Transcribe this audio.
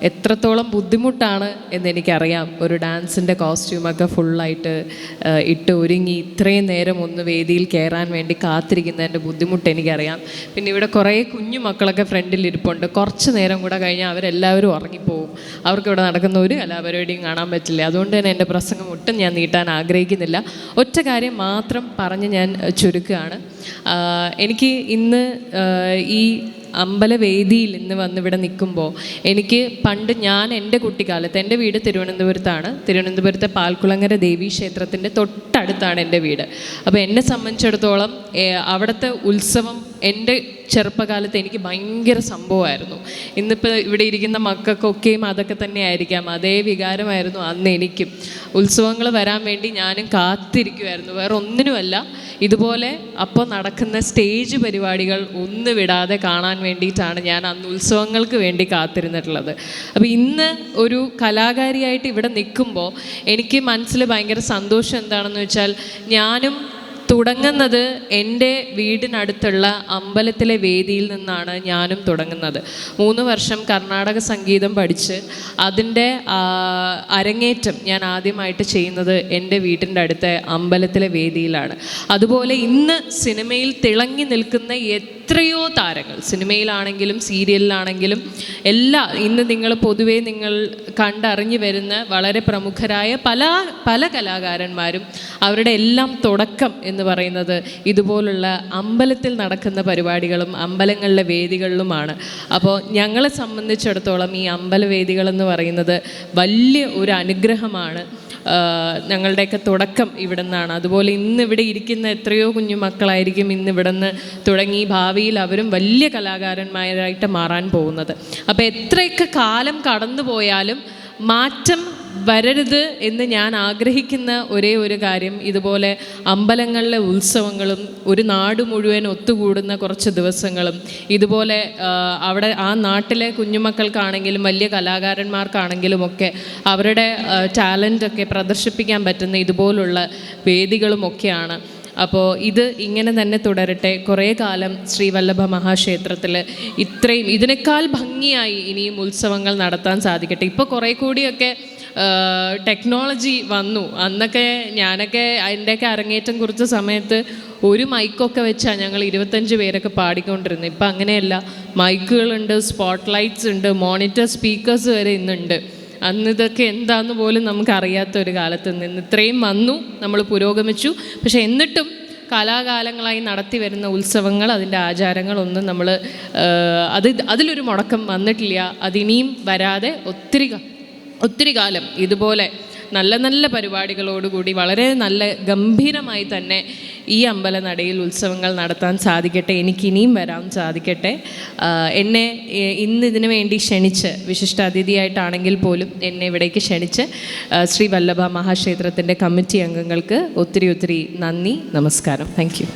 എത്രത്തോളം ബുദ്ധിമുട്ടാണ് എന്നെനിക്കറിയാം. ഒരു ഡാൻസിൻ്റെ കോസ്റ്റ്യൂമൊക്കെ ഫുള്ളായിട്ട് ഇട്ട് ഒരുങ്ങി ഇത്രയും നേരം ഒന്ന് വേദിയിൽ കയറാൻ വേണ്ടി കാത്തിരിക്കുന്നതിൻ്റെ ബുദ്ധിമുട്ട് എനിക്കറിയാം. പിന്നെ ഇവിടെ കുറേ കുഞ്ഞു മക്കളൊക്കെ ഫ്രണ്ടിൽ ഇരിപ്പുണ്ട്. കുറച്ച് നേരം കൂടെ കഴിഞ്ഞാൽ അവരെല്ലാവരും ഉറങ്ങിപ്പോവും. അവർക്കിവിടെ നടക്കുന്ന ഒരു കലാപരിപാടിയും കാണാൻ പറ്റില്ല. അതുകൊണ്ട് തന്നെ എൻ്റെ പ്രസംഗം ഒട്ടും ഞാൻ നീട്ടാൻ ആഗ്രഹിക്കുന്നില്ല. ഒറ്റ കാര്യം മാത്രം പറഞ്ഞ് ഞാൻ ചുരുക്കുകയാണ്. എനിക്ക് ഇന്ന് ഈ അമ്പലവേദിയിൽ ഇന്ന് വന്നിവിടെ നിൽക്കുമ്പോൾ എനിക്ക് പണ്ട് ഞാൻ എൻ്റെ കുട്ടിക്കാലത്ത്, എൻ്റെ വീട് തിരുവനന്തപുരത്താണ്. തിരുവനന്തപുരത്തെ പാൽക്കുളങ്ങര ദേവീ ക്ഷേത്രത്തിൻ്റെ തൊട്ടടുത്താണ് എൻ്റെ വീട്. അപ്പോൾ എന്നെ സംബന്ധിച്ചിടത്തോളം അവിടുത്തെ ഉത്സവം എൻ്റെ ചെറുപ്പകാലത്ത് എനിക്ക് ഭയങ്കര സംഭവമായിരുന്നു. ഇന്നിപ്പോൾ ഇവിടെ ഇരിക്കുന്ന മക്കൾക്കൊക്കെയും അതൊക്കെ തന്നെ ആയിരിക്കാം. അതേ വികാരമായിരുന്നു അന്ന് എനിക്കും. ഉത്സവങ്ങൾ വരാൻ വേണ്ടി ഞാനും കാത്തിരിക്കുമായിരുന്നു. വേറെ ഒന്നിനുമല്ല, ഇതുപോലെ അപ്പോൾ നടക്കുന്ന സ്റ്റേജ് പരിപാടികൾ ഒന്ന് വിടാതെ കാണാൻ വേണ്ടിയിട്ടാണ് ഞാൻ അന്ന് ഉത്സവങ്ങൾക്ക് വേണ്ടി കാത്തിരുന്നിട്ടുള്ളത്. അപ്പോൾ ഇന്ന് ഒരു കലാകാരിയായിട്ട് ഇവിടെ നിൽക്കുമ്പോൾ എനിക്ക് മനസ്സിൽ ഭയങ്കര സന്തോഷം എന്താണെന്ന് വെച്ചാൽ, ഞാനും തുടങ്ങുന്നത് എൻ്റെ വീടിനടുത്തുള്ള അമ്പലത്തിലെ വേദിയിൽ നിന്നാണ് ഞാനും തുടങ്ങുന്നത്. 3 വർഷം കർണാടക സംഗീതം പഠിച്ച് അതിൻ്റെ അരങ്ങേറ്റം ഞാൻ ആദ്യമായിട്ട് ചെയ്യുന്നത് എൻ്റെ വീട്ടിൻ്റെ അടുത്ത അമ്പലത്തിലെ വേദിയിലാണ്. അതുപോലെ ഇന്ന് സിനിമയിൽ തിളങ്ങി നിൽക്കുന്ന എത്രയോ താരങ്ങൾ, സിനിമയിലാണെങ്കിലും സീരിയലിലാണെങ്കിലും ഇന്ന് നിങ്ങൾ പൊതുവേ നിങ്ങൾ കണ്ടറിഞ്ഞു വരുന്ന വളരെ പ്രമുഖരായ പല കലാകാരന്മാരും അവരുടെ എല്ലാം തുടക്കം എന്ന് പറയുന്നത് ഇതുപോലുള്ള അമ്പലത്തിൽ നടക്കുന്ന പരിപാടികളും അമ്പലങ്ങളിലെ വേദികളിലുമാണ്. അപ്പോൾ ഞങ്ങളെ സംബന്ധിച്ചിടത്തോളം ഈ അമ്പലവേദികളെന്ന് പറയുന്നത് വലിയ ഒരു അനുഗ്രഹമാണ്. ഞങ്ങളുടെയൊക്കെ തുടക്കം ഇവിടെ നിന്നാണ്. അതുപോലെ ഇന്നിവിടെ ഇരിക്കുന്ന എത്രയോ കുഞ്ഞു മക്കളായിരിക്കും ഇന്നിവിടെ നിന്ന് തുടങ്ങി ഭാവിയിൽ അവരും വലിയ കലാകാരന്മാരായിട്ട് മാറാൻ പോകുന്നത്. അപ്പോൾ എത്രയൊക്കെ കാലം കടന്നു പോയാലും മാറ്റം വരരുത് എന്ന് ഞാൻ ആഗ്രഹിക്കുന്ന ഒരേ ഒരു കാര്യം, ഇതുപോലെ അമ്പലങ്ങളിലെ ഉത്സവങ്ങളും ഒരു നാട് മുഴുവൻ ഒത്തുകൂടുന്ന കുറച്ച് ദിവസങ്ങളും, ഇതുപോലെ അവിടെ ആ നാട്ടിലെ കുഞ്ഞുമക്കൾക്കാണെങ്കിലും വലിയ കലാകാരന്മാർക്കാണെങ്കിലും ഒക്കെ അവരുടെ ടാലൻ്റൊക്കെ പ്രദർശിപ്പിക്കാൻ പറ്റുന്ന ഇതുപോലുള്ള വേദികളുമൊക്കെയാണ്. അപ്പോൾ ഇത് ഇങ്ങനെ തന്നെ തുടരട്ടെ. കുറേ കാലം ശ്രീവല്ലഭ മഹാക്ഷേത്രത്തിൽ ഇതിനേക്കാൾ ഭംഗിയായി ഇനിയും ഉത്സവങ്ങൾ നടത്താൻ സാധിക്കട്ടെ. ഇപ്പോൾ കുറേ കൂടിയൊക്കെ ടെക്നോളജി വന്നു. അന്നൊക്കെ ഞാനൊക്കെ അതിൻ്റെയൊക്കെ അരങ്ങേറ്റം കുറിച്ച സമയത്ത് ഒരു മൈക്കൊക്കെ വെച്ചാൽ ഞങ്ങൾ 25 പേരൊക്കെ പാടിക്കൊണ്ടിരുന്നത്. ഇപ്പം അങ്ങനെയല്ല, മൈക്കുകളുണ്ട്, സ്പോട്ട് ലൈറ്റ്സ് ഉണ്ട്, മോണിറ്റർ സ്പീക്കേഴ്സ് വരെ ഇന്നുണ്ട്. അന്ന് ഇതൊക്കെ എന്താണെന്ന് പോലും നമുക്കറിയാത്തൊരു കാലത്ത് നിന്ന് ഇത്രയും വന്നു, നമ്മൾ പുരോഗമിച്ചു. പക്ഷെ എന്നിട്ടും കാലാകാലങ്ങളായി നടത്തി വരുന്ന ഉത്സവങ്ങൾ, അതിൻ്റെ ആചാരങ്ങളൊന്നും നമ്മൾ അതിലൊരു മുടക്കം വന്നിട്ടില്ല. അതിനിയും വരാതെ ഒത്തിരി കാലം ഇതുപോലെ നല്ല നല്ല പരിപാടികളോടുകൂടി വളരെ നല്ല ഗംഭീരമായി തന്നെ ഈ അമ്പലനടയിൽ ഉത്സവങ്ങൾ നടത്താൻ സാധിക്കട്ടെ. എനിക്കിനിയും വരാൻ സാധിക്കട്ടെ. എന്നെ ഇന്ന് ഇതിനു വേണ്ടി ക്ഷണിച്ച്, വിശിഷ്ടാതിഥിയായിട്ടാണെങ്കിൽ പോലും എന്നെ ഇവിടേക്ക് ക്ഷണിച്ച് ശ്രീ വല്ലഭ മഹാക്ഷേത്രത്തിൻ്റെ കമ്മിറ്റി അംഗങ്ങൾക്ക് ഒത്തിരി നന്ദി, നമസ്കാരം. Thank you.